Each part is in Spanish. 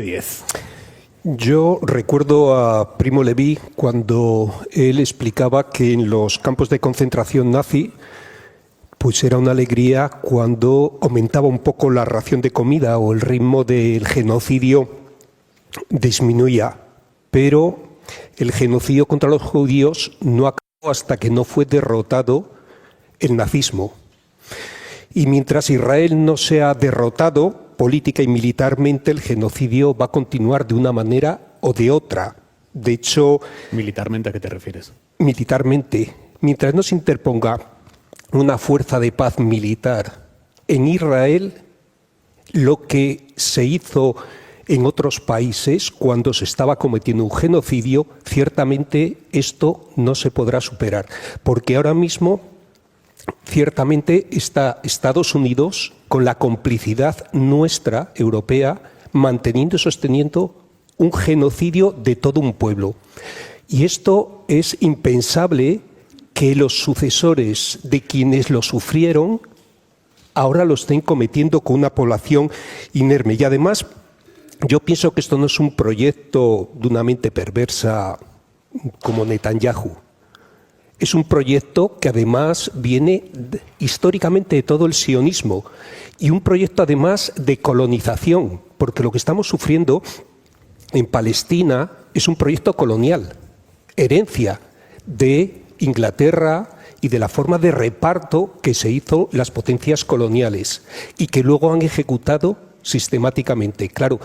10. Yo recuerdo a Primo Levi cuando él explicaba que en los campos de concentración nazi pues era una alegría cuando aumentaba un poco la ración de comida o el ritmo del genocidio disminuía, pero el genocidio contra los judíos no acabó hasta que no fue derrotado el nazismo. Y mientras Israel no sea derrotado política y militarmente, el genocidio va a continuar de una manera o de otra. De hecho, ¿Militarmente a qué te refieres? militarmente, mientras no se interponga una fuerza de paz militar en Israel, lo que se hizo en otros países cuando se estaba cometiendo un genocidio, ciertamente esto no se podrá superar, porque ahora mismo ciertamente está Estados Unidos con la complicidad nuestra, europea, manteniendo y sosteniendo un genocidio de todo un pueblo. Y esto es impensable que los sucesores de quienes lo sufrieron ahora lo estén cometiendo con una población inerme. Y además, yo pienso que esto no es un proyecto de una mente perversa como Netanyahu. Es un proyecto que además viene históricamente de todo el sionismo y un proyecto además de colonización, porque lo que estamos sufriendo en Palestina es un proyecto colonial, herencia de Inglaterra y de la forma de reparto que se hizo las potencias coloniales y que luego han ejecutado sistemáticamente. Claro,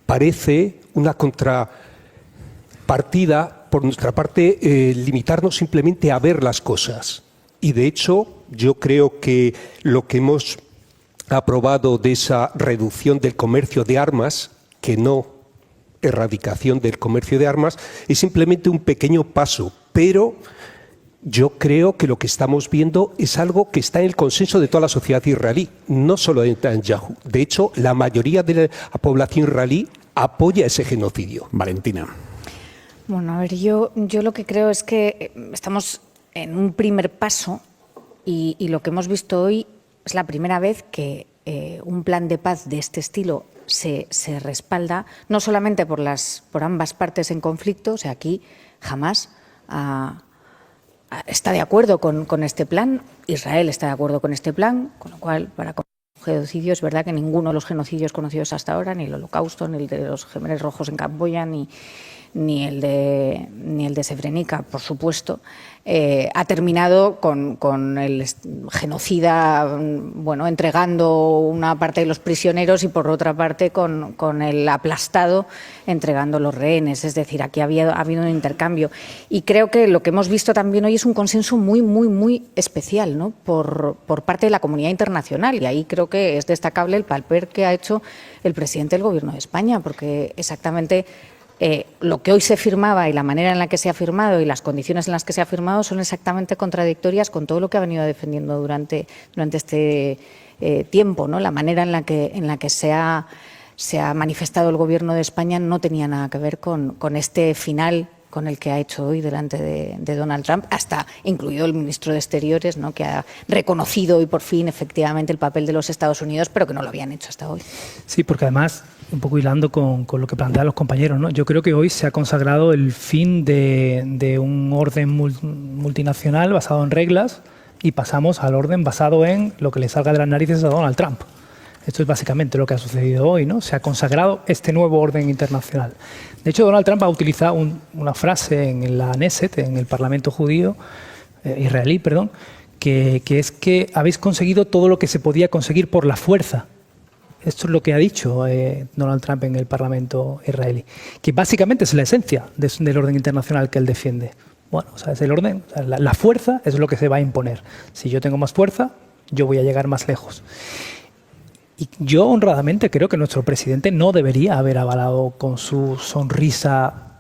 parece una contrapartida por nuestra parte, limitarnos simplemente a ver las cosas. Y de hecho, yo creo que lo que hemos aprobado de esa reducción del comercio de armas, que no erradicación del comercio de armas, es simplemente un pequeño paso. Pero yo creo que lo que estamos viendo es algo que está en el consenso de toda la sociedad israelí, no solo de Netanyahu. De hecho, la mayoría de la población israelí apoya ese genocidio. Valentina. Bueno, a ver, yo lo que creo es que estamos en un primer paso y lo que hemos visto hoy es la primera vez que un plan de paz de este estilo se respalda, no solamente por ambas partes en conflicto, o sea, aquí jamás está de acuerdo con este plan, Israel está de acuerdo con este plan, con lo cual, para genocidio, es verdad que ninguno de los genocidios conocidos hasta ahora, ni el Holocausto, ni el de los Gemeres Rojos en Camboya, ni el de Srebrenica, por supuesto, ha terminado con el genocida, bueno, entregando una parte de los prisioneros y por otra parte con el aplastado entregando los rehenes. Es decir, aquí ha habido un intercambio. Y creo que lo que hemos visto también hoy es un consenso muy, muy, muy especial, ¿no? por parte de la comunidad internacional. Y ahí creo que es destacable el papel que ha hecho el presidente del Gobierno de España, porque exactamente lo que hoy se firmaba y la manera en la que se ha firmado y las condiciones en las que se ha firmado son exactamente contradictorias con todo lo que ha venido defendiendo durante este tiempo, ¿no? La manera en la que se ha manifestado el Gobierno de España no tenía nada que ver con este final con el que ha hecho hoy delante de Donald Trump, hasta incluido el ministro de Exteriores, ¿no? Que ha reconocido hoy por fin efectivamente el papel de los Estados Unidos, pero que no lo habían hecho hasta hoy. Sí, porque además, un poco hilando con lo que plantean los compañeros, ¿no? Yo creo que hoy se ha consagrado el fin de un orden multinacional basado en reglas y pasamos al orden basado en lo que le salga de las narices a Donald Trump. Esto es básicamente lo que ha sucedido hoy, ¿no? Se ha consagrado este nuevo orden internacional. De hecho, Donald Trump ha utilizado una frase en la Knesset, en el Parlamento judío, israelí, perdón, que es que habéis conseguido todo lo que se podía conseguir por la fuerza. Esto es lo que ha dicho Donald Trump en el Parlamento israelí, que básicamente es la esencia del orden internacional que él defiende. Bueno, o sea, es el orden, o sea, la fuerza es lo que se va a imponer. Si yo tengo más fuerza, yo voy a llegar más lejos. Y yo honradamente creo que nuestro presidente no debería haber avalado con su sonrisa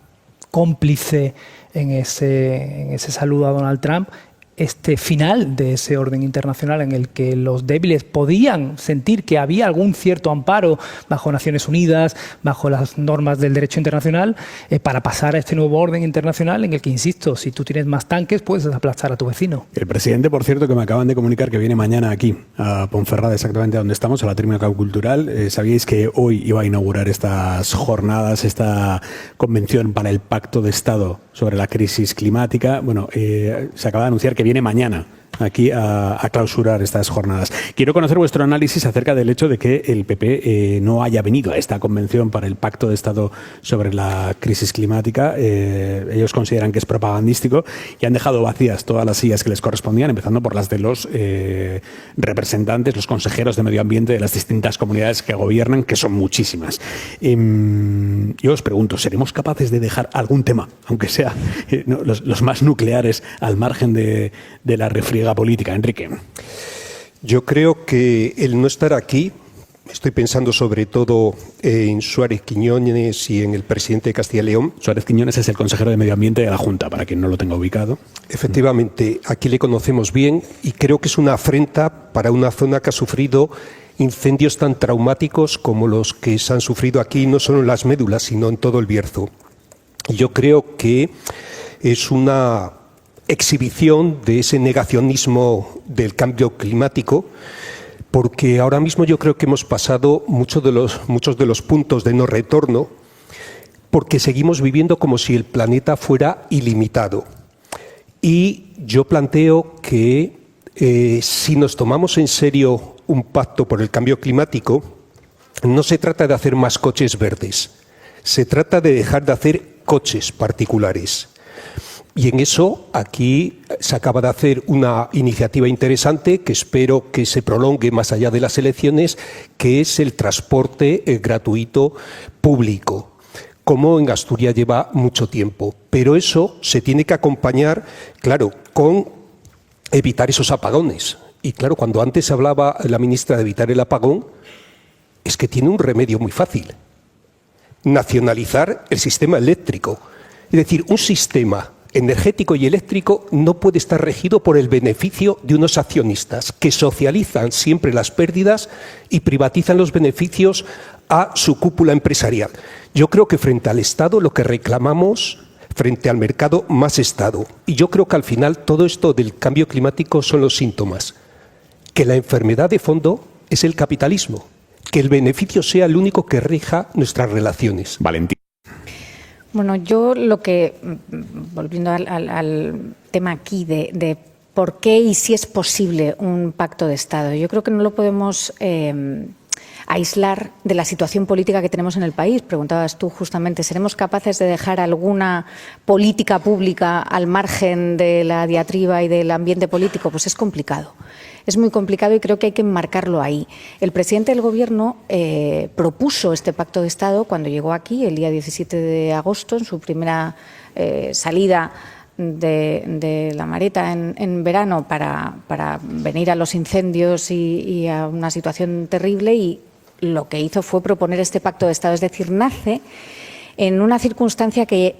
cómplice en ese saludo a Donald Trump este final de ese orden internacional en el que los débiles podían sentir que había algún cierto amparo bajo Naciones Unidas, bajo las normas del derecho internacional, para pasar a este nuevo orden internacional en el que, insisto, si tú tienes más tanques puedes aplastar a tu vecino. El presidente, por cierto, que me acaban de comunicar que viene mañana aquí, a Ponferrada, exactamente donde estamos, a la Trímeca Cultural. ¿Sabíais que hoy iba a inaugurar estas jornadas, esta convención para el Pacto de Estado sobre la crisis climática? Bueno, se acaba de anunciar que viene mañana aquí a clausurar estas jornadas. Quiero conocer vuestro análisis acerca del hecho de que el PP no haya venido a esta convención para el Pacto de Estado sobre la crisis climática. Ellos consideran que es propagandístico y han dejado vacías todas las sillas que les correspondían, empezando por las de los representantes, los consejeros de medio ambiente de las distintas comunidades que gobiernan, que son muchísimas. Yo os pregunto, ¿seremos capaces de dejar algún tema, aunque sea los más nucleares, al margen de la refriega política? Enrique. Yo creo que el no estar aquí, estoy pensando sobre todo en Suárez Quiñones y en el presidente de Castilla y León. Suárez Quiñones es el consejero de Medio Ambiente de la Junta, para quien no lo tenga ubicado. Efectivamente, aquí le conocemos bien y creo que es una afrenta para una zona que ha sufrido incendios tan traumáticos como los que se han sufrido aquí, no solo en las médulas, sino en todo el Bierzo. Y yo creo que es una exhibición de ese negacionismo del cambio climático, porque ahora mismo yo creo que hemos pasado muchos de los puntos de no retorno, porque seguimos viviendo como si el planeta fuera ilimitado. Y yo planteo que si nos tomamos en serio un pacto por el cambio climático, no se trata de hacer más coches verdes, se trata de dejar de hacer coches particulares. Y en eso aquí se acaba de hacer una iniciativa interesante que espero que se prolongue más allá de las elecciones, que es el transporte gratuito público, como en Asturias lleva mucho tiempo. Pero eso se tiene que acompañar, claro, con evitar esos apagones. Y claro, cuando antes hablaba la ministra de evitar el apagón, es que tiene un remedio muy fácil: nacionalizar el sistema eléctrico. Es decir, un sistema energético y eléctrico no puede estar regido por el beneficio de unos accionistas que socializan siempre las pérdidas y privatizan los beneficios a su cúpula empresarial. Yo creo que frente al Estado lo que reclamamos, frente al mercado, más Estado. Y yo creo que al final todo esto del cambio climático son los síntomas. Que la enfermedad de fondo es el capitalismo, que el beneficio sea el único que rija nuestras relaciones. Valentín. Bueno, yo lo que, volviendo al tema aquí de por qué y si es posible un pacto de Estado, yo creo que no lo podemos aislar de la situación política que tenemos en el país. Preguntabas tú justamente, ¿seremos capaces de dejar alguna política pública al margen de la diatriba y del ambiente político? Pues es complicado. Es muy complicado y creo que hay que enmarcarlo ahí. El presidente del Gobierno propuso este pacto de Estado cuando llegó aquí el día 17 de agosto, en su primera salida de la Mareta en verano para venir a los incendios y a una situación terrible, y lo que hizo fue proponer este pacto de Estado. Es decir, nace en una circunstancia que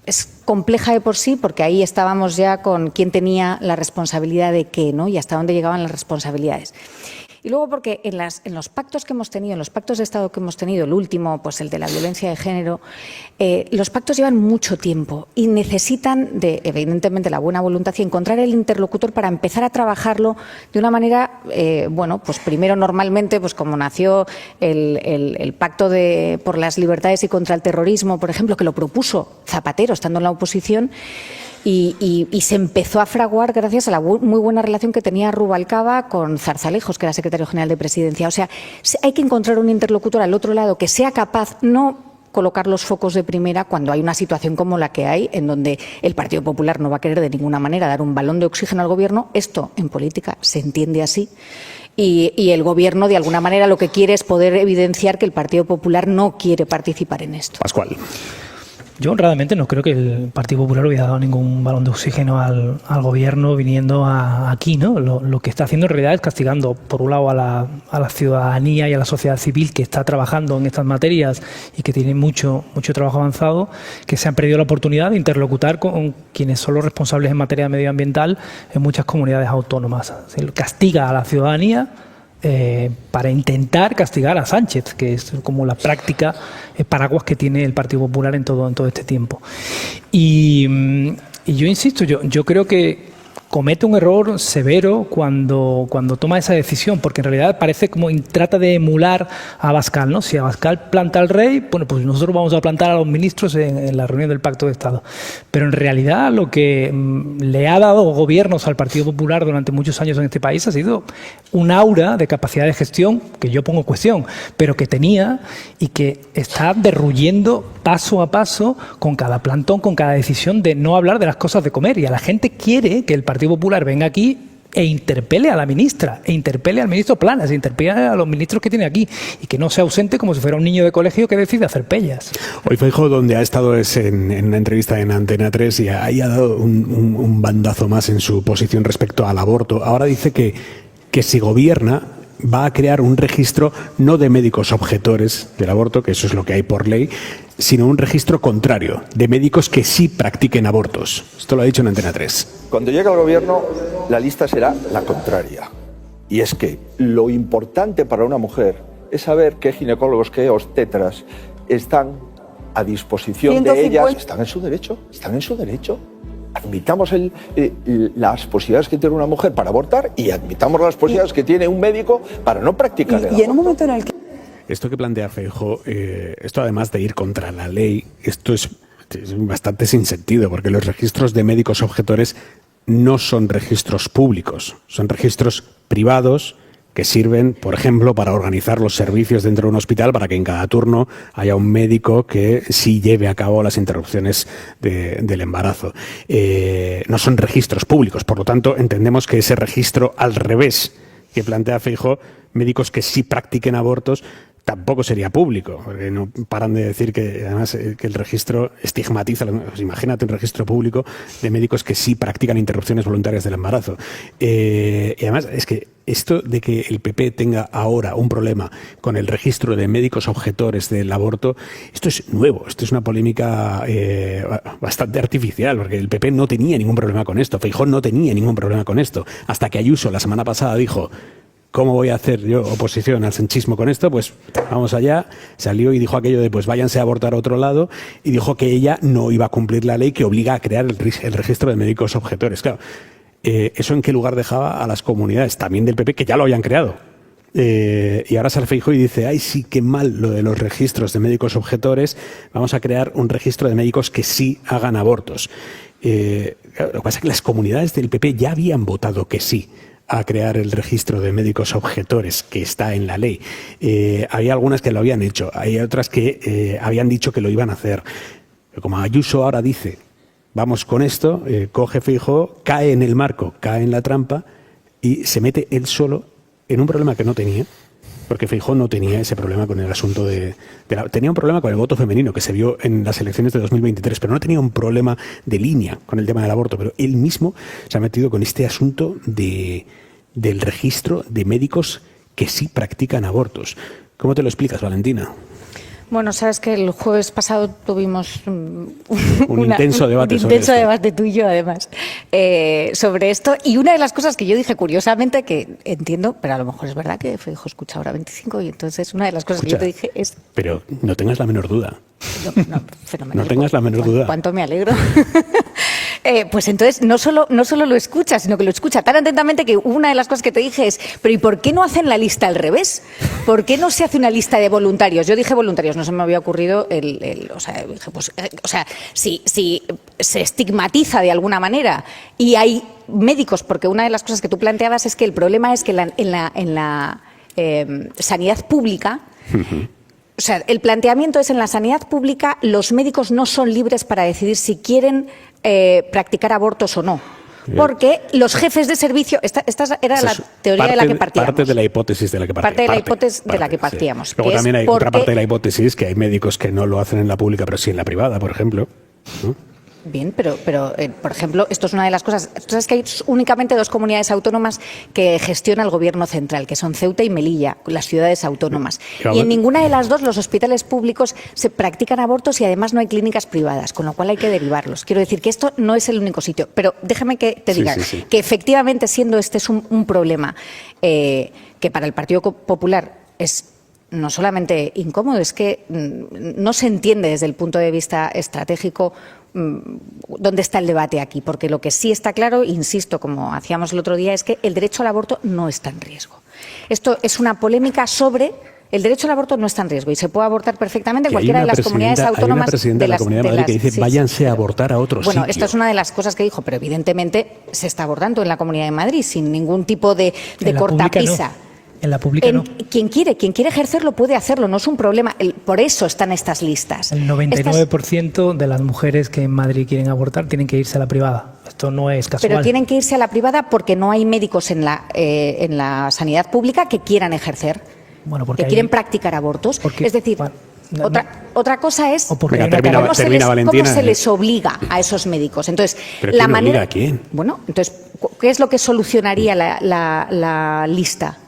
es compleja de por sí, porque ahí estábamos ya con quién tenía la responsabilidad de qué, ¿no? Y hasta dónde llegaban las responsabilidades. Y luego porque en los pactos que hemos tenido, en los pactos de Estado que hemos tenido, el último, pues el de la violencia de género, los pactos llevan mucho tiempo y necesitan de, evidentemente, la buena voluntad y encontrar el interlocutor para empezar a trabajarlo de una manera, bueno, pues primero normalmente, pues como nació el pacto por las libertades y contra el terrorismo, por ejemplo, que lo propuso Zapatero estando en la oposición. Y se empezó a fraguar gracias a la muy buena relación que tenía Rubalcaba con Zarzalejos, que era secretario general de Presidencia. O sea, hay que encontrar un interlocutor al otro lado que sea capaz, no colocar los focos de primera cuando hay una situación como la que hay, en donde el Partido Popular no va a querer de ninguna manera dar un balón de oxígeno al Gobierno. Esto en política se entiende así. Y el Gobierno, de alguna manera, lo que quiere es poder evidenciar que el Partido Popular no quiere participar en esto. Pascual. Yo honradamente no creo que el Partido Popular hubiera dado ningún balón de oxígeno al gobierno viniendo aquí, ¿no? Lo que está haciendo en realidad es castigando, por un lado, a la ciudadanía y a la sociedad civil que está trabajando en estas materias y que tiene mucho trabajo avanzado, que se han perdido la oportunidad de interlocutar con quienes son los responsables en materia medioambiental en muchas comunidades autónomas. Se castiga a la ciudadanía para intentar castigar a Sánchez, que es como la práctica paraguas que tiene el Partido Popular en todo este tiempo. Y yo insisto, yo creo que comete un error severo cuando toma esa decisión, porque en realidad parece como trata de emular a Abascal, ¿no? Si Abascal planta al rey, bueno, pues nosotros vamos a plantar a los ministros en la reunión del Pacto de Estado. Pero en realidad lo que le ha dado gobiernos al Partido Popular durante muchos años en este país ha sido un aura de capacidad de gestión, que yo pongo en cuestión, pero que tenía y que está derruyendo paso a paso con cada plantón, con cada decisión de no hablar de las cosas de comer. Y a la gente quiere que el Partido Popular venga aquí e interpele a la ministra, e interpele al ministro Planas, e interpele a los ministros que tiene aquí, y que no se ausente como si fuera un niño de colegio que decide hacer pellas. Hoy Feijóo, donde ha estado es en una entrevista en Antena 3 y ahí ha dado un bandazo más en su posición respecto al aborto. Ahora dice que si gobierna va a crear un registro no de médicos objetores del aborto, que eso es lo que hay por ley, sino un registro contrario, de médicos que sí practiquen abortos. Esto lo ha dicho en Antena 3. Cuando llegue al gobierno, la lista será la contraria. Y es que lo importante para una mujer es saber qué ginecólogos, qué obstetras están a disposición de ellas. Están en su derecho, están en su derecho. Admitamos las posibilidades que tiene una mujer para abortar y admitamos las posibilidades que tiene un médico para no practicar el aborto. Y en un momento en el que... Esto que plantea Feijóo, esto además de ir contra la ley, esto es bastante sin sentido, porque los registros de médicos objetores no son registros públicos, son registros privados que sirven, por ejemplo, para organizar los servicios dentro de un hospital, para que en cada turno haya un médico que sí lleve a cabo las interrupciones del embarazo. No son registros públicos, por lo tanto, entendemos que ese registro al revés que plantea Feijóo, médicos que sí practiquen abortos, tampoco sería público, porque no paran de decir que además que el registro estigmatiza. Pues imagínate un registro público de médicos que sí practican interrupciones voluntarias del embarazo. Y además es que esto de que el PP tenga ahora un problema con el registro de médicos objetores del aborto, esto es nuevo, esto es una polémica bastante artificial, porque el PP no tenía ningún problema con esto, Feijóo no tenía ningún problema con esto, hasta que Ayuso la semana pasada dijo: ¿cómo voy a hacer yo oposición al sanchismo con esto? Pues vamos allá. Salió y dijo aquello de pues váyanse a abortar a otro lado, y dijo que ella no iba a cumplir la ley que obliga a crear el registro de médicos objetores. Claro, ¿eso en qué lugar dejaba a las comunidades también del PP, que ya lo habían creado? Y ahora sale Feijóo y dice: ay, sí, qué mal lo de los registros de médicos objetores, vamos a crear un registro de médicos que sí hagan abortos. Lo que pasa es que las comunidades del PP ya habían votado que sí a crear el registro de médicos objetores que está en la ley. Había algunas que lo habían hecho, hay otras que habían dicho que lo iban a hacer. Pero como Ayuso ahora dice: vamos con esto, coge Feijóo, cae en el marco, cae en la trampa y se mete él solo en un problema que no tenía, porque Feijóo no tenía ese problema con el asunto tenía un problema con el voto femenino que se vio en las elecciones de 2023, pero no tenía un problema de línea con el tema del aborto. Pero él mismo se ha metido con este asunto del registro de médicos que sí practican abortos. ¿Cómo te lo explicas, Valentina? Bueno, sabes que el jueves pasado tuvimos un intenso debate tuyo, además, sobre esto. Y una de las cosas que yo dije, curiosamente, que entiendo, pero a lo mejor es verdad que Feijóo escucha ahora 25, y entonces una de las cosas que yo te dije es... Pero no tengas la menor duda. No, fenomenal. No tengas la menor duda. ¿Cuánto me alegro? Pues entonces no solo lo escucha, sino que lo escucha tan atentamente que una de las cosas que te dije es: pero ¿y por qué no hacen la lista al revés? ¿Por qué no se hace una lista de voluntarios? Yo dije voluntarios, no se me había ocurrido si se estigmatiza de alguna manera y hay médicos, porque una de las cosas que tú planteabas es que el problema es que en la sanidad pública... O sea, el planteamiento es: en la sanidad pública los médicos no son libres para decidir si quieren practicar abortos o no, Porque los jefes de servicio, esta era la teoría de la que partíamos. Parte de la hipótesis de la que partíamos. Parte de la hipótesis de la que partíamos. Sí. Luego también hay otra parte de la hipótesis, que hay médicos que no lo hacen en la pública, pero sí en la privada, por ejemplo. Bien, pero por ejemplo, esto es una de las cosas. Tú sabes que hay únicamente 2 comunidades autónomas que gestiona el Gobierno central, que son Ceuta y Melilla, las ciudades autónomas. Y en ninguna de las 2 los hospitales públicos se practican abortos y además no hay clínicas privadas, con lo cual hay que derivarlos. Quiero decir que esto no es el único sitio, pero déjame que te diga que efectivamente, siendo este es un problema que para el Partido Popular es no solamente incómodo, es que no se entiende desde el punto de vista estratégico dónde está el debate aquí, porque lo que sí está claro, insisto, como hacíamos el otro día, es que el derecho al aborto no está en riesgo. Esto es una polémica sobre el derecho al aborto no está en riesgo y se puede abortar perfectamente en cualquiera de las comunidades autónomas. Hay una presidenta de la Comunidad de Madrid que dice váyanse a abortar a otros Bueno, sitio. esta es una de las cosas que dijo, pero evidentemente se está abortando en la Comunidad de Madrid sin ningún tipo de cortapisa. En la pública no. Quien quiere ejercerlo puede hacerlo, no es un problema. Por eso están estas listas. El 99% de las mujeres que en Madrid quieren abortar tienen que irse a la privada. Esto no es casual. Pero tienen que irse a la privada porque no hay médicos en la sanidad pública que quieran ejercer, que quieren practicar abortos. Es decir, otra cosa es cómo se les obliga a esos médicos. Entonces, ¿Pero quién obliga a quién? Bueno, entonces, ¿qué es lo que solucionaría la lista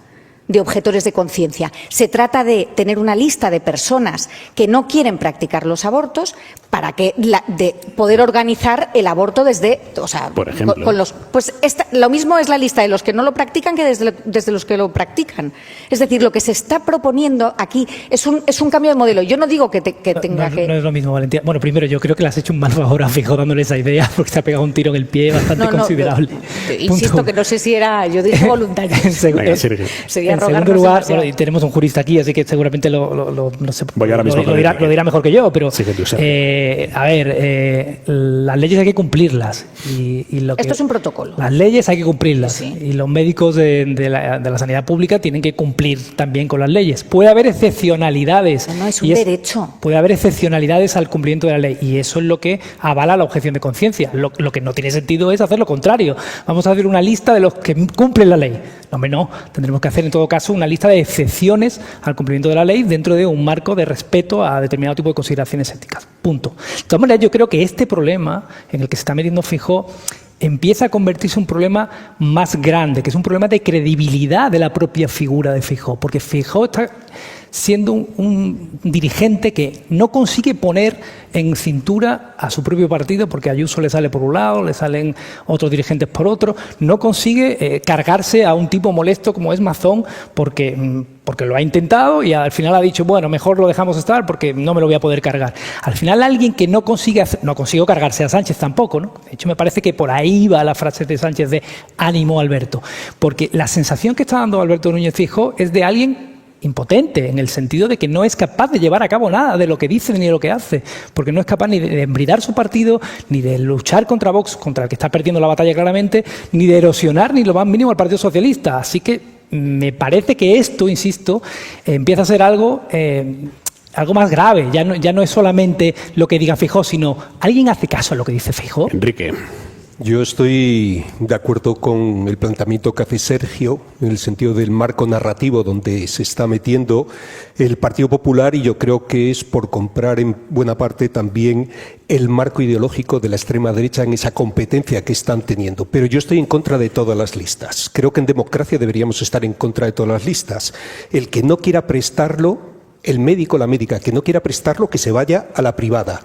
de objetores de conciencia? Se trata de tener una lista de personas que no quieren practicar los abortos para que de poder organizar el aborto desde, o sea, por ejemplo, lo mismo es la lista de los que no lo practican que desde los que lo practican. Es decir, lo que se está proponiendo aquí es un cambio de modelo. Yo no digo que tenga que... No es lo mismo, Valentina. Bueno, primero, yo creo que le has hecho un mal favor a Feijóo dándole esa idea porque se ha pegado un tiro en el pie bastante considerable. Insisto que no sé si era, yo dije voluntario. Venga, sería en segundo lugar, bueno, y tenemos un jurista aquí, así que seguramente lo dirá mejor que yo, pero... a ver, las leyes hay que cumplirlas. Esto es un protocolo. Las leyes hay que cumplirlas. Sí. Y los médicos de la sanidad pública tienen que cumplir también con las leyes. Puede haber excepcionalidades. No, es un derecho. Puede haber excepcionalidades al cumplimiento de la ley. Y eso es lo que avala la objeción de conciencia. Lo que no tiene sentido es hacer lo contrario. Vamos a hacer una lista de los que cumplen la ley. No, hombre, no. Tendremos que hacer, en todo caso, una lista de excepciones al cumplimiento de la ley dentro de un marco de respeto a determinado tipo de consideraciones éticas. Punto. De todas maneras, yo creo que este problema en el que se está metiendo Feijóo empieza a convertirse en un problema más grande, que es un problema de credibilidad de la propia figura de Feijóo, porque Feijóo está siendo un dirigente que no consigue poner en cintura a su propio partido, porque a Ayuso le sale por un lado, le salen otros dirigentes por otro, no consigue cargarse a un tipo molesto como es Mazón, porque lo ha intentado y al final ha dicho, bueno, mejor lo dejamos estar porque no me lo voy a poder cargar. Al final alguien que no consiguió cargarse a Sánchez tampoco, ¿no? De hecho, me parece que por ahí va la frase de Sánchez de ánimo, Alberto, porque la sensación que está dando Alberto Núñez Feijóo es de alguien impotente, en el sentido de que no es capaz de llevar a cabo nada de lo que dice ni de lo que hace, porque no es capaz ni de embridar su partido, ni de luchar contra Vox, contra el que está perdiendo la batalla claramente, ni de erosionar ni lo más mínimo al Partido Socialista. Así que me parece que esto, insisto, empieza a ser algo más grave. Ya no es solamente lo que diga Feijóo, sino ¿alguien hace caso a lo que dice Feijóo? Enrique. Yo estoy de acuerdo con el planteamiento que hace Sergio en el sentido del marco narrativo donde se está metiendo el Partido Popular, y yo creo que es por comprar en buena parte también el marco ideológico de la extrema derecha en esa competencia que están teniendo. Pero yo estoy en contra de todas las listas. Creo que en democracia deberíamos estar en contra de todas las listas. El que no quiera prestarlo, el médico, la médica, que no quiera prestarlo, que se vaya a la privada.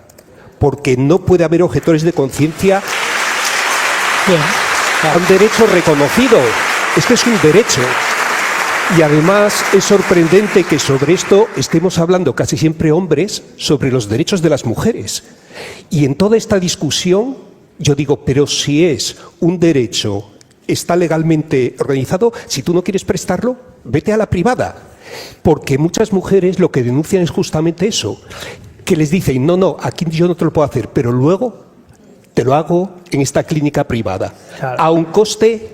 Porque no puede haber objetores de conciencia. Bien, claro. Un derecho reconocido. Es que es un derecho. Y además es sorprendente que sobre esto estemos hablando casi siempre hombres sobre los derechos de las mujeres. Y en toda esta discusión yo digo, pero si es un derecho, está legalmente organizado, si tú no quieres prestarlo, vete a la privada. Porque muchas mujeres lo que denuncian es justamente eso, que les dicen, no, aquí yo no te lo puedo hacer, pero luego te lo hago en esta clínica privada, claro, a un coste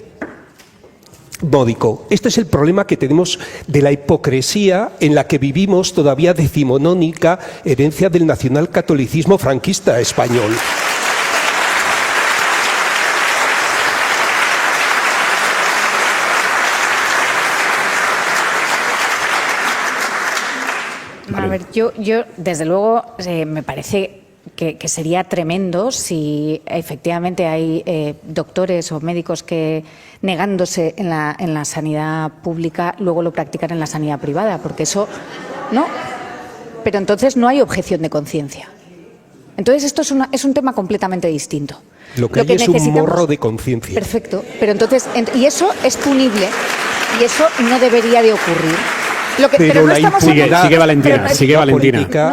módico. Este es el problema que tenemos de la hipocresía en la que vivimos todavía, decimonónica herencia del nacionalcatolicismo franquista español. Yo desde luego, me parece que sería tremendo si efectivamente hay doctores o médicos que, negándose en la sanidad pública, luego lo practican en la sanidad privada, porque eso no. Pero entonces no hay objeción de conciencia. Entonces esto es un tema completamente distinto. Lo que hay es un morro de conciencia. Perfecto. Pero entonces, y eso es punible y eso no debería de ocurrir. Pero no estamos sigue Valentina.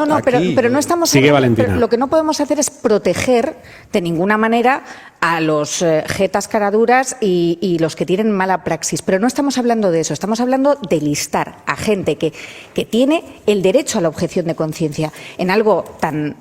No, pero no estamos sigue Valentina. Pero lo que no podemos hacer es proteger de ninguna manera a los jetas caraduras y los que tienen mala praxis. Pero no estamos hablando de eso, estamos hablando de listar a gente que tiene el derecho a la objeción de conciencia en algo tan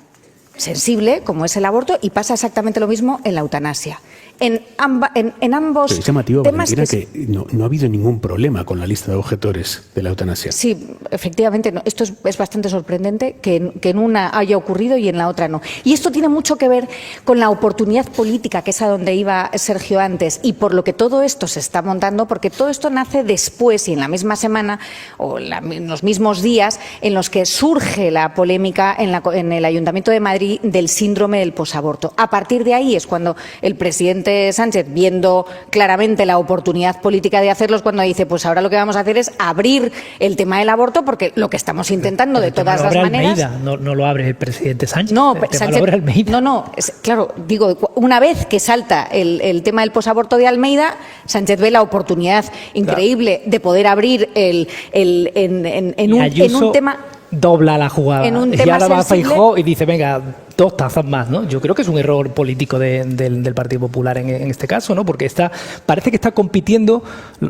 sensible como es el aborto, y pasa exactamente lo mismo en la eutanasia. En ambos pero es llamativo, temas Valentina, que no ha habido ningún problema con la lista de objetores de la eutanasia. Sí, efectivamente, no. Esto es bastante sorprendente que en una haya ocurrido y en la otra no. Y esto tiene mucho que ver con la oportunidad política, que es a donde iba Sergio antes, y por lo que todo esto se está montando, porque todo esto nace después y en la misma semana o en los mismos días en los que surge la polémica en el Ayuntamiento de Madrid del síndrome del posaborto. A partir de ahí es cuando el presidente Sánchez, viendo claramente la oportunidad política de hacerlo, es cuando dice, pues ahora lo que vamos a hacer es abrir el tema del aborto, porque lo que estamos intentando de todas las maneras... Almeida, no lo abre el presidente Sánchez. No, Sánchez, lo abre Almeida. Claro, digo, una vez que salta el tema del posaborto de Almeida, Sánchez ve la oportunidad increíble de poder abrir en un tema... Dobla la jugada. Y ahora va a Feijóo y dice, venga, 2 tazas más, ¿no? Yo creo que es un error político del Partido Popular en este caso, ¿no? Porque parece que está compitiendo,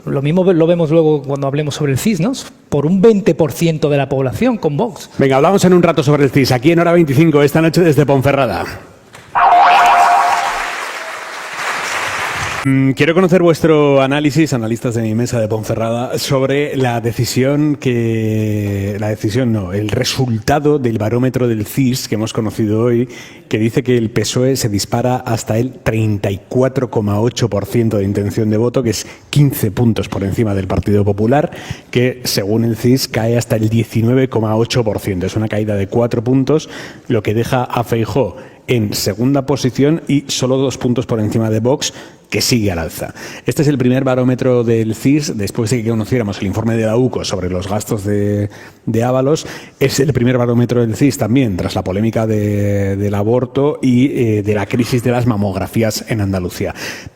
lo mismo lo vemos luego cuando hablemos sobre el CIS, ¿no? Por un 20% de la población con Vox. Venga, hablamos en un rato sobre el CIS, aquí en Hora 25, esta noche desde Ponferrada. Quiero conocer vuestro análisis, analistas de mi mesa de Ponferrada, sobre el resultado del barómetro del CIS que hemos conocido hoy, que dice que el PSOE se dispara hasta el 34,8% de intención de voto, que es 15 puntos por encima del Partido Popular, que según el CIS cae hasta el 19,8%. Es una caída de 4 puntos, lo que deja a Feijóo en segunda posición y solo 2 puntos por encima de Vox, que sigue al alza. Este es el primer barómetro del CIS, después de que conociéramos el informe de la UCO sobre los gastos de Ábalos. Es el primer barómetro del CIS también, tras la polémica del aborto y de la crisis de las mamografías en Andalucía.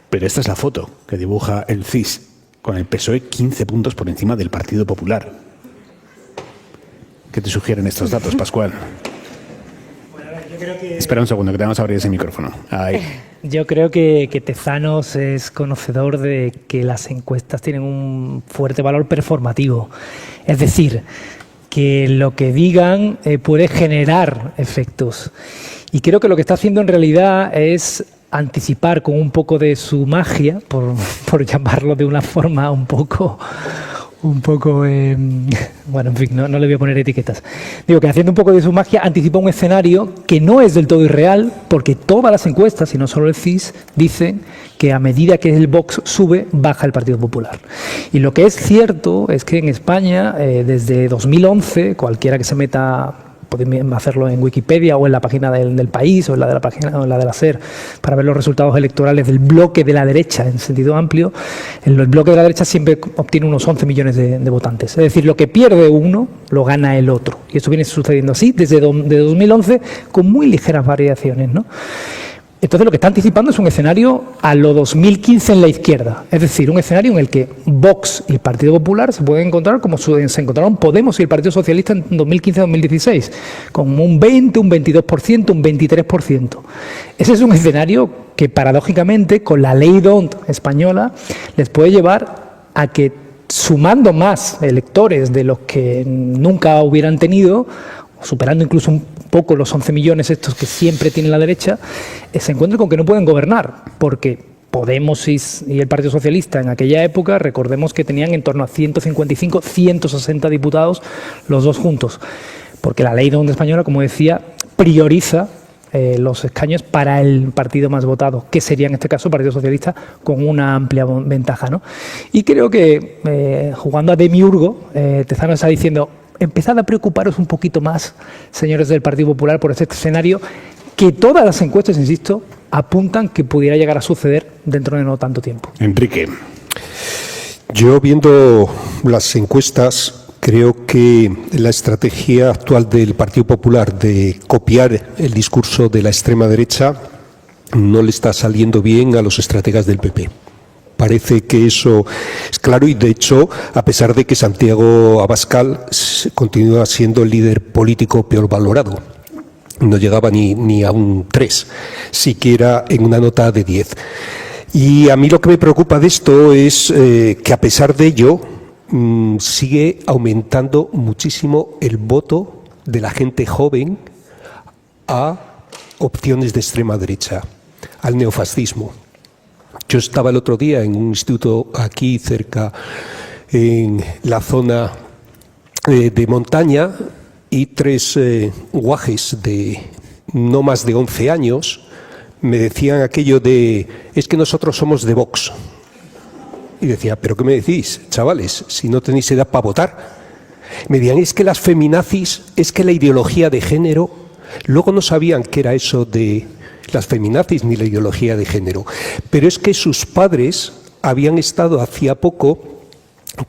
Pero esta es la foto que dibuja el CIS, con el PSOE 15 puntos por encima del Partido Popular. ¿Qué te sugieren estos datos, Pascual? Espera un segundo, que te vamos a abrir ese micrófono. Ahí. Yo creo que Tezanos es conocedor de que las encuestas tienen un fuerte valor performativo. Es decir, que lo que digan puede generar efectos. Y creo que lo que está haciendo en realidad es anticipar con un poco de su magia, por llamarlo de una forma un poco bueno, en fin, no le voy a poner etiquetas. Digo que haciendo un poco de su magia anticipa un escenario que no es del todo irreal, porque todas las encuestas, y no solo el CIS, dicen que a medida que el Vox sube, baja el Partido Popular. Y lo que es cierto es que en España, desde 2011, cualquiera que se meta, pueden hacerlo en Wikipedia o en la página del País o en la de la página o en la de la SER, para ver los resultados electorales del bloque de la derecha en sentido amplio. El bloque de la derecha siempre obtiene unos 11 millones de votantes. Es decir, lo que pierde uno, lo gana el otro. Y esto viene sucediendo así desde 2011 con muy ligeras variaciones, ¿no? Entonces lo que está anticipando es un escenario a lo 2015 en la izquierda, es decir, un escenario en el que Vox y el Partido Popular se pueden encontrar como se encontraron Podemos y el Partido Socialista en 2015-2016, con un 20, un 22%, un 23%. Ese es un escenario que paradójicamente con la ley DONT española les puede llevar a que, sumando más electores de los que nunca hubieran tenido, superando incluso un poco los 11 millones estos que siempre tiene la derecha, se encuentran con que no pueden gobernar, porque Podemos y el Partido Socialista en aquella época, recordemos que tenían en torno a 155, 160 diputados los dos juntos, porque la ley de onda española, como decía, prioriza los escaños para el partido más votado, que sería en este caso el Partido Socialista, con una amplia ventaja, ¿no? Y creo que jugando a demiurgo, Tezanos está diciendo, empezad a preocuparos un poquito más, señores del Partido Popular, por este escenario que todas las encuestas, insisto, apuntan que pudiera llegar a suceder dentro de no tanto tiempo. Enrique. Yo, viendo las encuestas, creo que la estrategia actual del Partido Popular de copiar el discurso de la extrema derecha no le está saliendo bien a los estrategas del PP. Parece que eso es claro y, de hecho, a pesar de que Santiago Abascal continúa siendo el líder político peor valorado, no llegaba ni a un 3, siquiera en una nota de 10. Y a mí lo que me preocupa de esto es que, a pesar de ello, sigue aumentando muchísimo el voto de la gente joven a opciones de extrema derecha, al neofascismo. Yo estaba el otro día en un instituto aquí cerca, en la zona de montaña, y 3 guajes de no más de 11 años me decían aquello de: es que nosotros somos de Vox. Y decía: ¿pero qué me decís, chavales, si no tenéis edad para votar? Me decían: es que las feminazis, es que la ideología de género. Luego no sabían qué era eso de las feminazis ni la ideología de género, pero es que sus padres habían estado hacía poco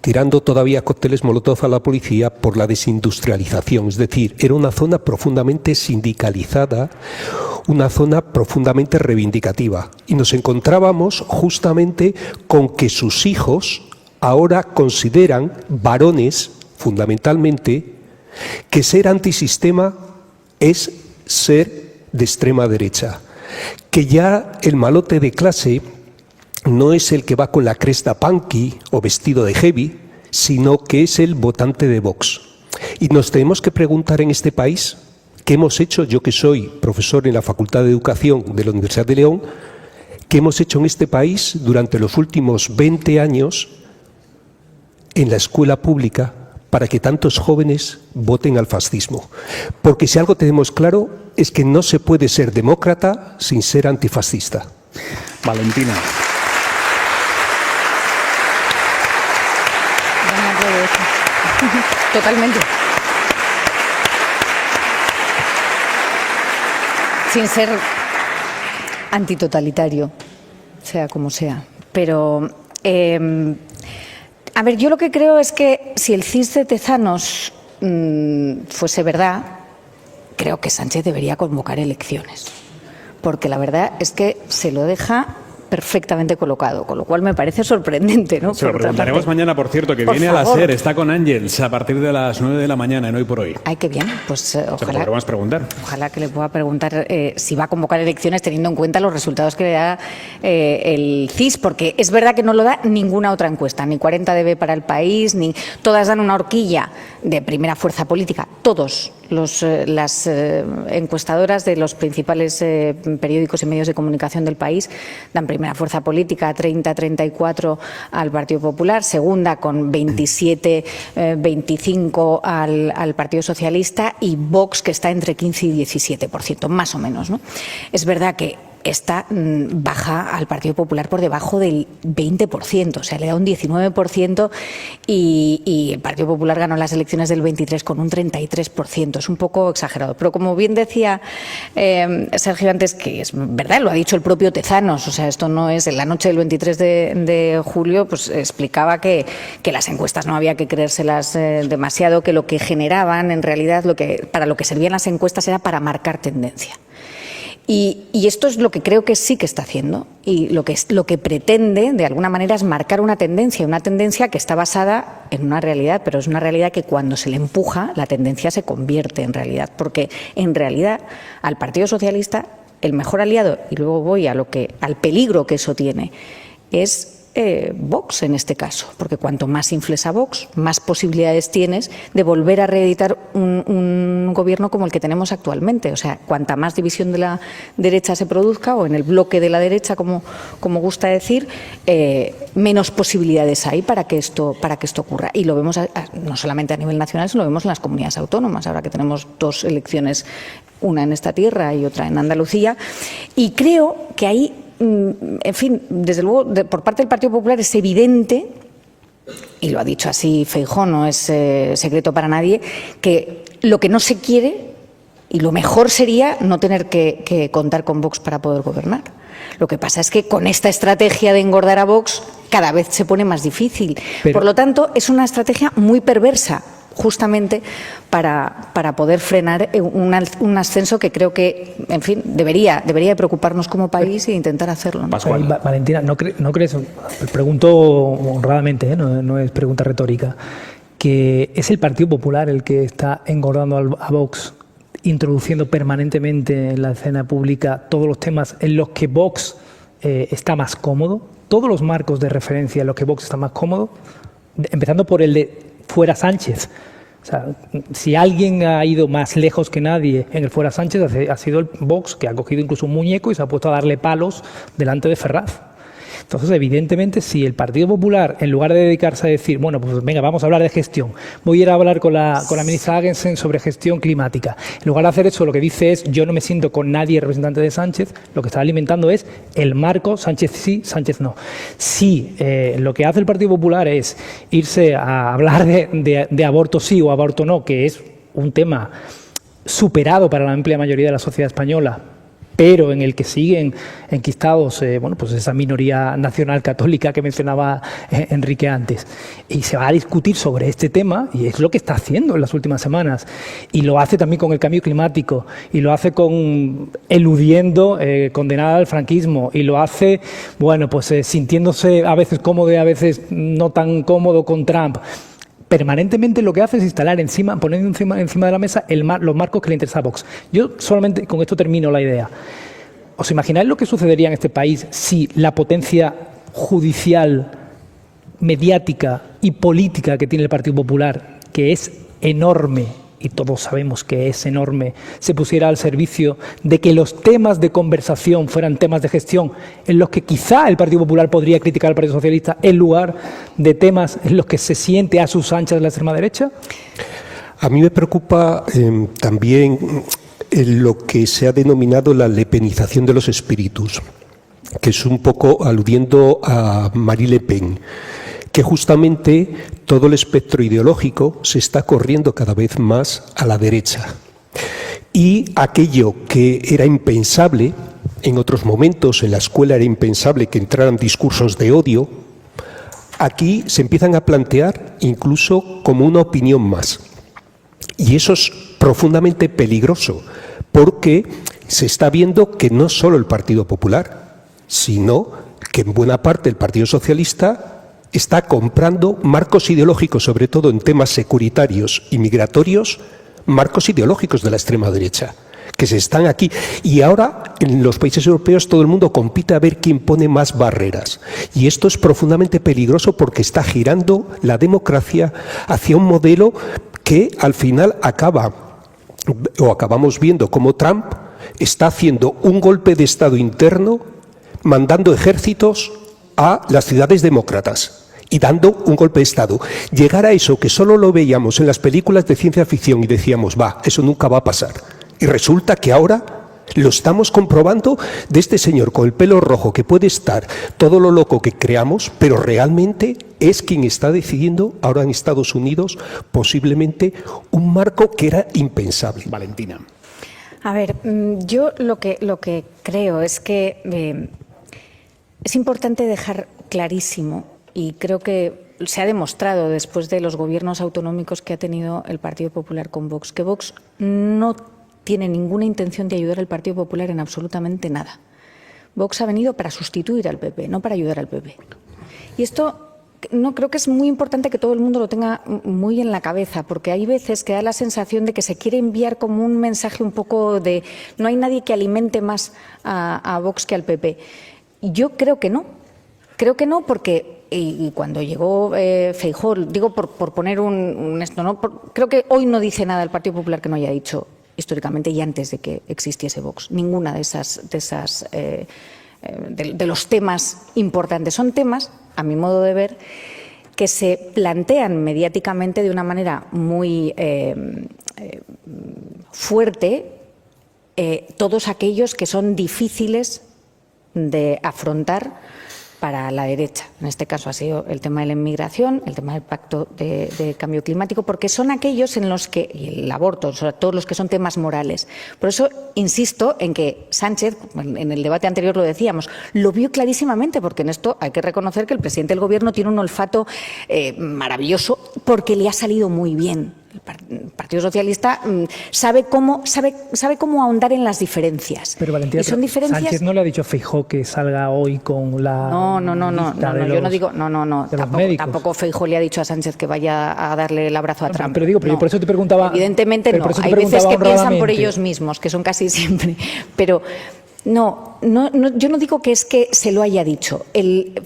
tirando todavía cócteles molotov a la policía por la desindustrialización. Es decir, era una zona profundamente sindicalizada, una zona profundamente reivindicativa, y nos encontrábamos justamente con que sus hijos ahora consideran, varones fundamentalmente, que ser antisistema es ser de extrema derecha, que ya el malote de clase no es el que va con la cresta punky o vestido de heavy, sino que es el votante de Vox. Y nos tenemos que preguntar en este país qué hemos hecho, yo que soy profesor en la Facultad de Educación de la Universidad de León, qué hemos hecho en este país durante los últimos 20 años en la escuela pública para que tantos jóvenes voten al fascismo. Porque si algo tenemos claro es que no se puede ser demócrata sin ser antifascista. Valentina. Totalmente. Sin ser antitotalitario, sea como sea. Pero, a ver, yo lo que creo es que si el CIS de Tezanos fuese verdad, creo que Sánchez debería convocar elecciones. Porque la verdad es que se lo deja perfectamente colocado, con lo cual me parece sorprendente, ¿no? Se lo preguntaremos mañana, por cierto, que viene a la SER, está con Ángels a partir de las 9 de la mañana en Hoy por Hoy. Ay, qué bien, pues ojalá. Se lo podremos preguntar. Ojalá que le pueda preguntar si va a convocar elecciones teniendo en cuenta los resultados que le da el CIS, porque es verdad que no lo da ninguna otra encuesta, ni 40 dB para El País, ni todas dan una horquilla de primera fuerza política, todos. Las encuestadoras de los principales periódicos y medios de comunicación del país dan primera fuerza política 30-34 al Partido Popular, segunda con 27-25 al Partido Socialista, y Vox, que está entre 15 y 17%, más o menos, ¿no? Es verdad que esta baja al Partido Popular por debajo del 20%, o sea, le da un 19%, y el Partido Popular ganó las elecciones del 23 con un 33%. Es un poco exagerado, pero como bien decía Sergio antes, que es verdad, lo ha dicho el propio Tezanos, o sea, esto no es en la noche del 23 de julio, pues explicaba que las encuestas no había que creérselas demasiado, que lo que generaban, en realidad, para lo que servían las encuestas era para marcar tendencia. Y esto es lo que creo que sí que está haciendo, y lo que pretende de alguna manera es marcar una tendencia que está basada en una realidad, pero es una realidad que cuando se le empuja la tendencia se convierte en realidad, porque en realidad al Partido Socialista el mejor aliado, y luego voy al peligro que eso tiene, es Vox en este caso, porque cuanto más infles a Vox, más posibilidades tienes de volver a reeditar un gobierno como el que tenemos actualmente. O sea, cuanta más división de la derecha se produzca, o en el bloque de la derecha, como gusta decir, menos posibilidades hay para que esto ocurra. Y lo vemos no solamente a nivel nacional, sino lo vemos en las comunidades autónomas, ahora que tenemos 2 elecciones, una en esta tierra y otra en Andalucía. Y creo que ahí, en fin, desde luego, por parte del Partido Popular es evidente y lo ha dicho así Feijóo, no es secreto para nadie, que lo que no se quiere y lo mejor sería no tener que contar con Vox para poder gobernar. Lo que pasa es que con esta estrategia de engordar a Vox cada vez se pone más difícil. Por lo tanto, es una estrategia muy perversa, justamente para poder frenar un ascenso que creo que, en fin, debería de preocuparnos como país e intentar hacerlo, ¿no? Valentina, ¿no crees? Pregunto honradamente, no es pregunta retórica, que es el Partido Popular el que está engordando a Vox, introduciendo permanentemente en la escena pública todos los temas en los que Vox está más cómodo, todos los marcos de referencia en los que Vox está más cómodo, empezando por el de fuera Sánchez. O sea, si alguien ha ido más lejos que nadie en el fuera Sánchez ha sido el Vox, que ha cogido incluso un muñeco y se ha puesto a darle palos delante de Ferraz. Entonces, evidentemente, si el Partido Popular, en lugar de dedicarse a decir, bueno, pues venga, vamos a hablar de gestión, voy a ir a hablar con la ministra Agensén sobre gestión climática, en lugar de hacer eso, lo que dice es, yo no me siento con nadie representante de Sánchez, lo que está alimentando es el marco Sánchez sí, Sánchez no. Si lo que hace el Partido Popular es irse a hablar de aborto sí o aborto no, que es un tema superado para la amplia mayoría de la sociedad española, pero en el que siguen enquistados pues esa minoría nacional católica que mencionaba Enrique antes. Y se va a discutir sobre este tema, y es lo que está haciendo en las últimas semanas. Y lo hace también con el cambio climático, y lo hace eludiendo condenada al franquismo, y lo hace, sintiéndose a veces cómodo y a veces no tan cómodo con Trump. Permanentemente lo que hace es instalar poniendo encima de la mesa los marcos que le interesa a Vox. Yo solamente con esto termino la idea. ¿Os imagináis lo que sucedería en este país si la potencia judicial, mediática y política que tiene el Partido Popular, que es enorme, y todos sabemos que es enorme, se pusiera al servicio de que los temas de conversación fueran temas de gestión en los que quizá el Partido Popular podría criticar al Partido Socialista en lugar de temas en los que se siente a sus anchas la extrema derecha? A mí me preocupa también lo que se ha denominado la lepenización de los espíritus, que es un poco aludiendo a Marie Le Pen, que justamente todo el espectro ideológico se está corriendo cada vez más a la derecha. Y aquello que era impensable, en otros momentos en la escuela era impensable que entraran discursos de odio, aquí se empiezan a plantear incluso como una opinión más. Y eso es profundamente peligroso, porque se está viendo que no solo el Partido Popular, sino que en buena parte el Partido Socialista está comprando marcos ideológicos, sobre todo en temas securitarios y migratorios, marcos ideológicos de la extrema derecha, que se están aquí. Y ahora en los países europeos todo el mundo compite a ver quién pone más barreras. Y esto es profundamente peligroso porque está girando la democracia hacia un modelo que al final acabamos viendo como Trump está haciendo un golpe de Estado interno, mandando ejércitos a las ciudades demócratas y dando un golpe de Estado. Llegar a eso que solo lo veíamos en las películas de ciencia ficción y decíamos, eso nunca va a pasar. Y resulta que ahora lo estamos comprobando de este señor con el pelo rojo que puede estar todo lo loco que creamos, pero realmente es quien está decidiendo ahora en Estados Unidos posiblemente un marco que era impensable. Valentina. A ver, yo lo que creo es que es importante dejar clarísimo, y creo que se ha demostrado después de los gobiernos autonómicos que ha tenido el Partido Popular con Vox, que Vox no tiene ninguna intención de ayudar al Partido Popular en absolutamente nada. Vox ha venido para sustituir al PP, no para ayudar al PP. Y esto no creo que es muy importante que todo el mundo lo tenga muy en la cabeza, porque hay veces que da la sensación de que se quiere enviar como un mensaje un poco de no hay nadie que alimente más a Vox que al PP. Yo creo que no. Creo que no, porque y cuando llegó Feijóo, digo por poner esto, ¿no? Creo que hoy no dice nada el Partido Popular que no haya dicho históricamente y antes de que existiese Vox. Ninguna de los temas importantes. Son temas, a mi modo de ver, que se plantean mediáticamente de una manera muy fuerte, todos aquellos que son difíciles de afrontar para la derecha. En este caso ha sido el tema de la inmigración, el tema del pacto de cambio climático, porque son aquellos en los que, y el aborto, sobre todos los que son temas morales. Por eso insisto en que Sánchez, en el debate anterior lo decíamos, lo vio clarísimamente, porque en esto hay que reconocer que el presidente del Gobierno tiene un olfato maravilloso, porque le ha salido muy bien. El Partido Socialista sabe cómo ahondar en las diferencias. Pero Valentina, y son diferencias... Sánchez no le ha dicho a Feijóo que salga hoy con la yo no digo, tampoco Feijóo le ha dicho a Sánchez que vaya a darle el abrazo a Trump. Pero yo por eso te preguntaba. Evidentemente no. Hay veces que piensan por ellos mismos, que son casi siempre. Pero no, yo no digo que es que se lo haya dicho.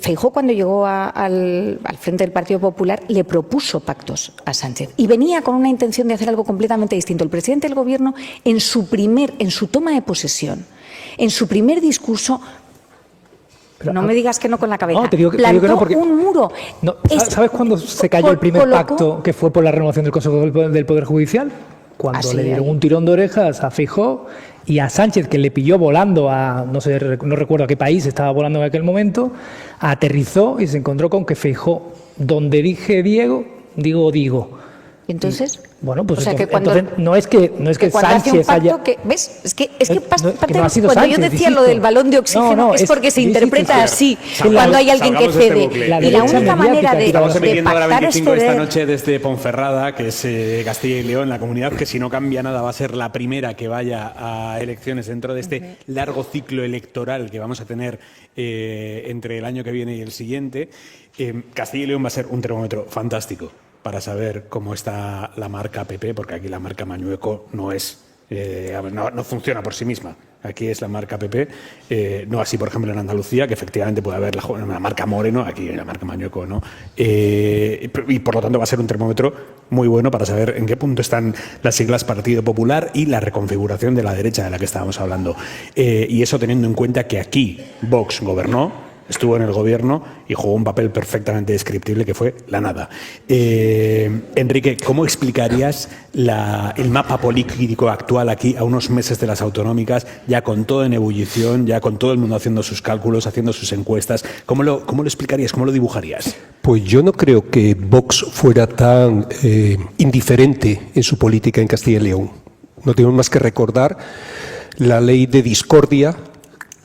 Feijóo, cuando llegó al frente del Partido Popular, le propuso pactos a Sánchez y venía con una intención de hacer algo completamente distinto. El presidente del Gobierno, en su toma de posesión, en su primer discurso, no me digas que no con la cabeza, no, te digo que no, porque un muro. No, ¿sabes cuándo se cayó el primer pacto, que fue por la renovación del Consejo del Poder Judicial? Cuando le dieron un tirón de orejas a Feijóo y a Sánchez, que le pilló volando a, no recuerdo a qué país estaba volando en aquel momento, aterrizó y se encontró con que Feijóo, donde dije Diego, digo. ¿Y entonces? Bueno, pues o sea, entonces no es que Sánchez haya... ¿Ves? Es que no ha sido cuando Sánchez, yo decía lo del balón de oxígeno, es porque se interpreta así cuando hay alguien que cede. Y la única manera de pactar es ceder. Esta noche desde Ponferrada, que es Castilla y León, la comunidad que, si no cambia nada, va a ser la primera que vaya a elecciones dentro de este largo ciclo electoral que vamos a tener entre el año que viene y el siguiente. Castilla y León va a ser un termómetro fantástico para saber cómo está la marca PP, porque aquí la marca Mañueco no es, no funciona por sí misma. Aquí es la marca PP, no así, por ejemplo, en Andalucía, que efectivamente puede haber la marca Moreno, aquí la marca Mañueco no. Y por lo tanto va a ser un termómetro muy bueno para saber en qué punto están las siglas Partido Popular y la reconfiguración de la derecha de la que estábamos hablando. Y eso teniendo en cuenta que aquí Vox gobernó, estuvo en el Gobierno y jugó un papel perfectamente descriptible, que fue la nada. Enrique, ¿cómo explicarías el mapa político actual aquí a unos meses de las autonómicas, ya con todo en ebullición, ya con todo el mundo haciendo sus cálculos, haciendo sus encuestas? ¿Cómo lo explicarías? ¿Cómo lo dibujarías? Pues yo no creo que Vox fuera tan indiferente en su política en Castilla y León. No tenemos más que recordar la ley de discordia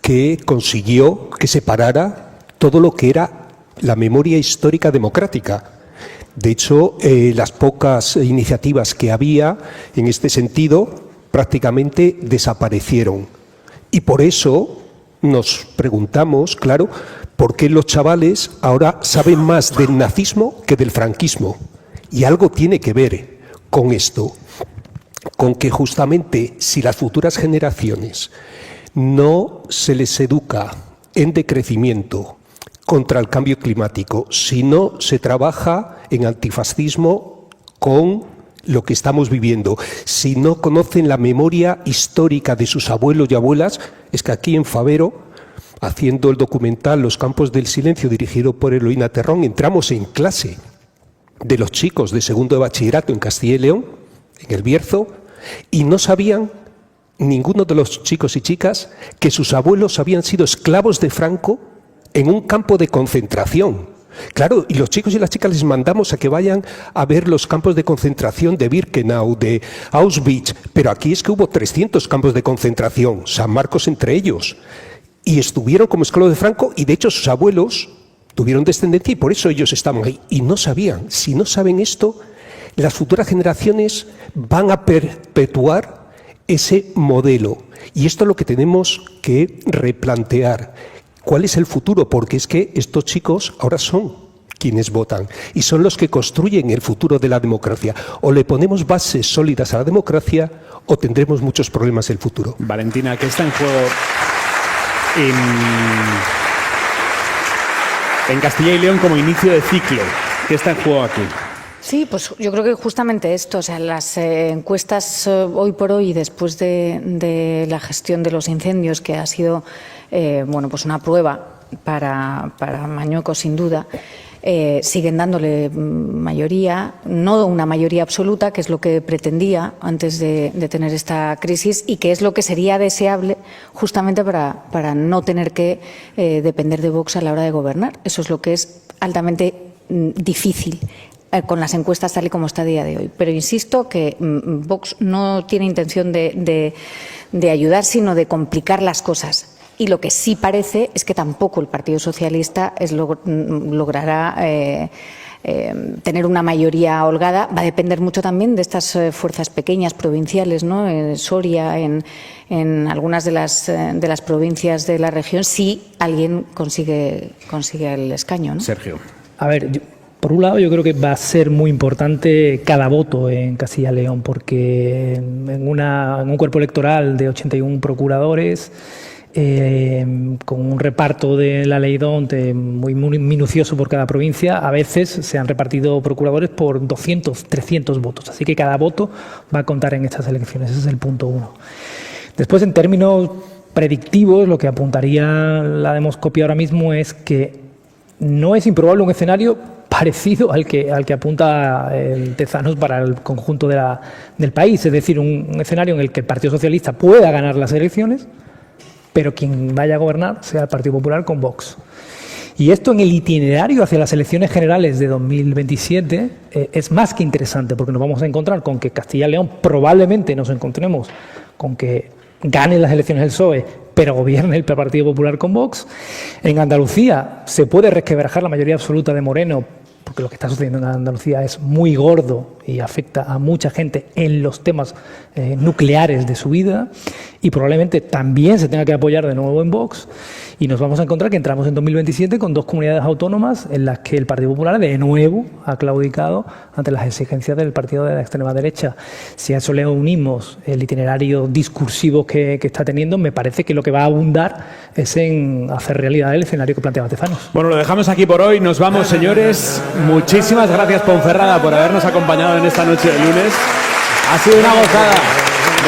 que consiguió que separara todo lo que era la memoria histórica democrática. De hecho, las pocas iniciativas que había en este sentido prácticamente desaparecieron. Y por eso nos preguntamos, claro, ¿por qué los chavales ahora saben más del nazismo que del franquismo? Y algo tiene que ver con esto, con que justamente si las futuras generaciones no se les educa en decrecimiento contra el cambio climático, si no se trabaja en antifascismo con lo que estamos viviendo, si no conocen la memoria histórica de sus abuelos y abuelas. Es que aquí en Favero, haciendo el documental Los Campos del Silencio, dirigido por Eloína Terrón, entramos en clase de los chicos de segundo de bachillerato en Castilla y León, en El Bierzo, y no sabían ninguno de los chicos y chicas que sus abuelos habían sido esclavos de Franco en un campo de concentración. Claro, y los chicos y las chicas les mandamos a que vayan a ver los campos de concentración de Birkenau, de Auschwitz, pero aquí es que hubo 300 campos de concentración, San Marcos entre ellos, y estuvieron como esclavos de Franco, y de hecho sus abuelos tuvieron descendencia y por eso ellos estaban ahí, y no sabían. Si no saben esto, las futuras generaciones van a perpetuar ese modelo. Y esto es lo que tenemos que replantear. ¿Cuál es el futuro? Porque es que estos chicos ahora son quienes votan y son los que construyen el futuro de la democracia. O le ponemos bases sólidas a la democracia o tendremos muchos problemas en el futuro. Valentina, ¿qué está en juego en Castilla y León como inicio de ciclo? ¿Qué está en juego aquí? Sí, pues yo creo que justamente esto, o sea, las encuestas hoy por hoy, después de la gestión de los incendios, que ha sido pues una prueba para Mañueco, sin duda, siguen dándole mayoría, no una mayoría absoluta, que es lo que pretendía antes de tener esta crisis y que es lo que sería deseable justamente para no tener que depender de Vox a la hora de gobernar. Eso es lo que es altamente difícil con las encuestas tal y como está a día de hoy. Pero insisto que Vox no tiene intención de ayudar, sino de complicar las cosas. Y lo que sí parece es que tampoco el Partido Socialista logrará tener una mayoría holgada. Va a depender mucho también de estas fuerzas pequeñas, provinciales, ¿no? En Soria, en algunas de las provincias de la región, si alguien consigue el escaño, ¿no? Sergio. A ver, por un lado, yo creo que va a ser muy importante cada voto en Castilla y León, porque en un cuerpo electoral de 81 procuradores, con un reparto de la ley DONT muy minucioso por cada provincia, a veces se han repartido procuradores por 200, 300 votos. Así que cada voto va a contar en estas elecciones. Ese es el punto 1. Después, en términos predictivos, lo que apuntaría la demoscopia ahora mismo es que no es improbable un escenario parecido al que apunta el Tezanos para el conjunto del país. Es decir, un escenario en el que el Partido Socialista pueda ganar las elecciones, pero quien vaya a gobernar sea el Partido Popular con Vox. Y esto en el itinerario hacia las elecciones generales de 2027 es más que interesante, porque nos vamos a encontrar con que Castilla y León probablemente nos encontremos con que gane las elecciones el PSOE, pero gobierne el Partido Popular con Vox. En Andalucía se puede resquebrajar la mayoría absoluta de Moreno, porque lo que está sucediendo en Andalucía es muy gordo y afecta a mucha gente en los temas nucleares de su vida, y probablemente también se tenga que apoyar de nuevo en Vox, y nos vamos a encontrar que entramos en 2027 con 2 comunidades autónomas en las que el Partido Popular de nuevo ha claudicado ante las exigencias del partido de la extrema derecha. Si a eso le unimos el itinerario discursivo que está teniendo, me parece que lo que va a abundar es en hacer realidad el escenario que planteaba Tezanos. Bueno, lo dejamos aquí por hoy. Nos vamos, señores. Muchísimas gracias, Ponferrada, por habernos acompañado en esta noche de lunes. Ha sido una gozada.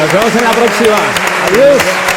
Nos vemos en la próxima. Adiós.